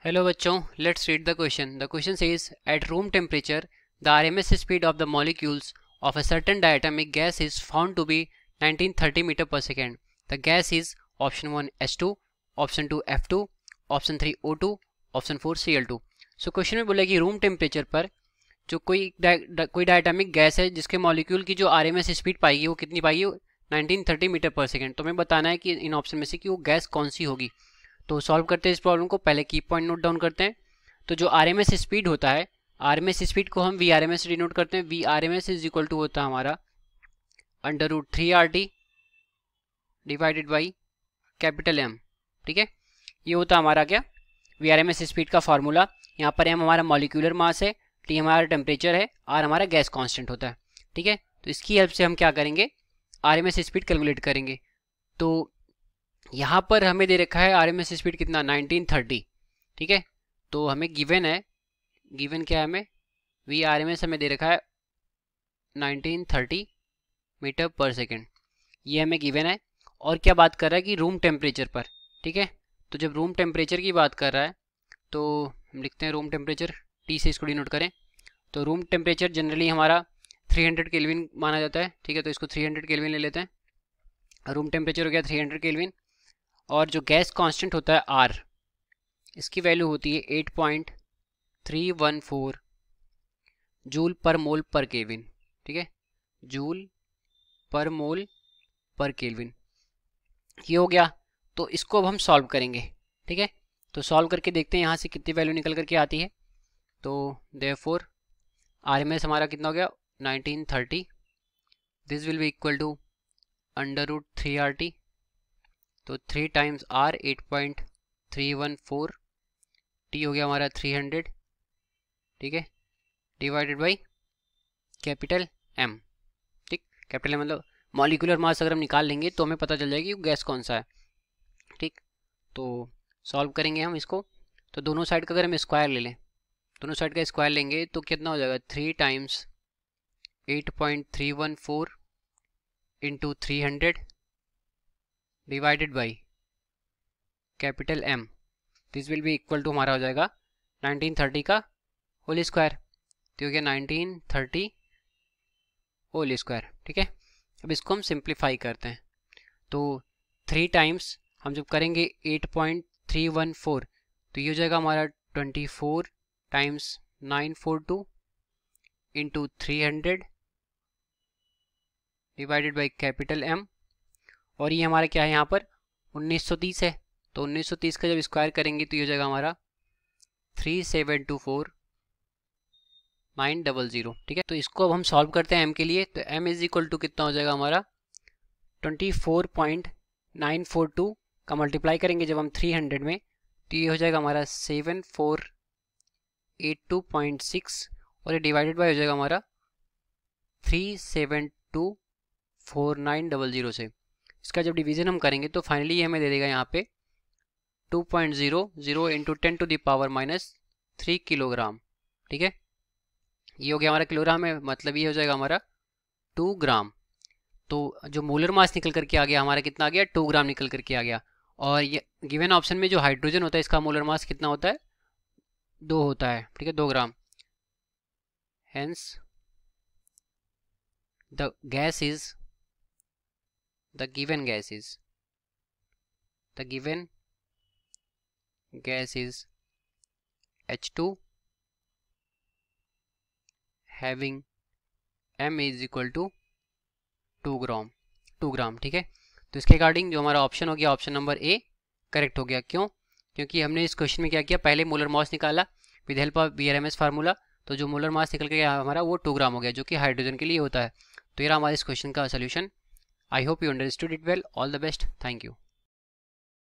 Hello बच्चों, let's read the question. The question says at room temperature the RMS speed of the molecules of a certain diatomic gas is found to be 1930 meter per second. The gas is option 1 H2, option 2 F2, option 3 O2, option 4 Cl2. So question में बोला कि room temperature पर जो कोई डायटामिक gas है जिसके molecule की जो आरएमएस स्पीड पाएगी वो कितनी पाएगी 1930 मीटर पर सेकेंड. तो हमें बताना है कि इन ऑप्शन में से कि वो गैस कौन सी होगी. तो सॉल्व करते हैं इस प्रॉब्लम को. पहले की पॉइंट नोट डाउन करते हैं. तो जो आरएमएस स्पीड होता है, आरएमएस स्पीड को हम वी आरएमएस से डिनोट करते हैं. V RMS is equal to होता है हमारा √3RT divided by capital M. ठीक है, ये होता है हमारा क्या वी आरएमएस स्पीड का फॉर्मूला. यहाँ पर एम हमारा मॉलिक्यूलर मास है, टी हमारा टेम्परेचर है, आर हमारा गैस कांस्टेंट होता है. ठीक है, तो इसकी हेल्प से हम क्या करेंगे, आरएमएस स्पीड कैलकुलेट करेंगे. तो यहाँ पर हमें दे रखा है आरएमएस स्पीड कितना 1930. ठीक है, तो हमें गिवन है, गिवन क्या है हमें, वी आरएमएस हमें दे रखा है 1930 मीटर पर सेकेंड, ये हमें गिवन है. और क्या बात कर रहा है कि रूम टेम्परेचर पर. ठीक है, तो जब रूम टेम्परेचर की बात कर रहा है तो हम लिखते हैं रूम टेम्परेचर, टी से इसको डिनोट करें. तो रूम टेम्परेचर जनरली हमारा 300 केल्विन माना जाता है. ठीक है, तो इसको 300 केल्विन ले लेते हैं. रूम टेम्परेचर हो गया 300 केल्विन. और जो गैस कांस्टेंट होता है आर, इसकी वैल्यू होती है 8.314 जूल पर मोल पर केल्विन. ठीक है, जूल पर मोल पर केल्विन, ये हो गया. तो इसको अब हम सॉल्व करेंगे. ठीक है, तो सॉल्व करके देखते हैं यहाँ से कितनी वैल्यू निकल करके आती है. तो देयरफॉर आरएमएस हमारा कितना हो गया 1930. This will be equal to √3RT. तो 3 टाइम्स R 8.314, T हो गया हमारा 300. ठीक है, डिवाइडेड बाई कैपिटल M. ठीक, कैपिटल M मतलब मॉलिक्यूलर मास अगर हम निकाल लेंगे तो हमें पता चल जाएगी कि गैस कौन सा है. ठीक, तो सॉल्व करेंगे हम इसको. तो दोनों साइड का अगर हम स्क्वायर ले लें, दोनों साइड का स्क्वायर लेंगे तो कितना हो जाएगा 3 times 8.314 into 300 divided by capital M. This will be equal to हमारा हो जाएगा 1930 का होल स्क्वायर. तो हो गया 1930 होल स्क्वायर. ठीक है, अब इसको हम सिंप्लीफाई करते हैं. तो 3 टाइम्स हम जब करेंगे 8.314 तो ये हो जाएगा हमारा 24 times 942 into 300 divided by capital M. और ये हमारा क्या है यहाँ पर 1930 है. तो 1930 का जब स्क्वायर करेंगे तो ये हो जाएगा हमारा 3724900. ठीक है, तो इसको अब हम सॉल्व करते हैं M के लिए. तो M इज इक्वल टू कितना हो जाएगा हमारा 24.942 का मल्टीप्लाई करेंगे जब हम 300 में, तो ये हो जाएगा हमारा 7482.6 और ये डिवाइडेड बाय हो जाएगा हमारा 3724900 से. इसका जब डिवीजन हम करेंगे तो फाइनली ये हमें दे देगा यहाँ पे 2.00 इंटू 10⁻³ किलोग्राम. ठीक है, ये हो गया हमारा किलोग्राम है, मतलब ये हो जाएगा हमारा 2 ग्राम. तो जो मोलर मास निकल करके आ गया हमारा कितना आ गया 2 ग्राम निकल करके आ गया. और ये गिवन ऑप्शन में जो हाइड्रोजन होता है इसका मोलर मास कितना होता है 2 होता है. ठीक है, 2 gram. Hence the gas is the given gas is H2 having M is equal to 2 ग्राम. ठीक है, तो इसके अकॉर्डिंग जो हमारा ऑप्शन हो गया ऑप्शन नंबर ए करेक्ट हो गया. क्यों? क्योंकि हमने इस क्वेश्चन में क्या किया, पहले मोलर मास निकाला with help of VRMS formula. तो जो मोलर मास निकल के गया हमारा वो 2 ग्राम हो गया, जो कि हाइड्रोजन के लिए होता है. तो ये रहा हमारे इस क्वेश्चन का solution. I hope you understood it well. All the best. Thank you.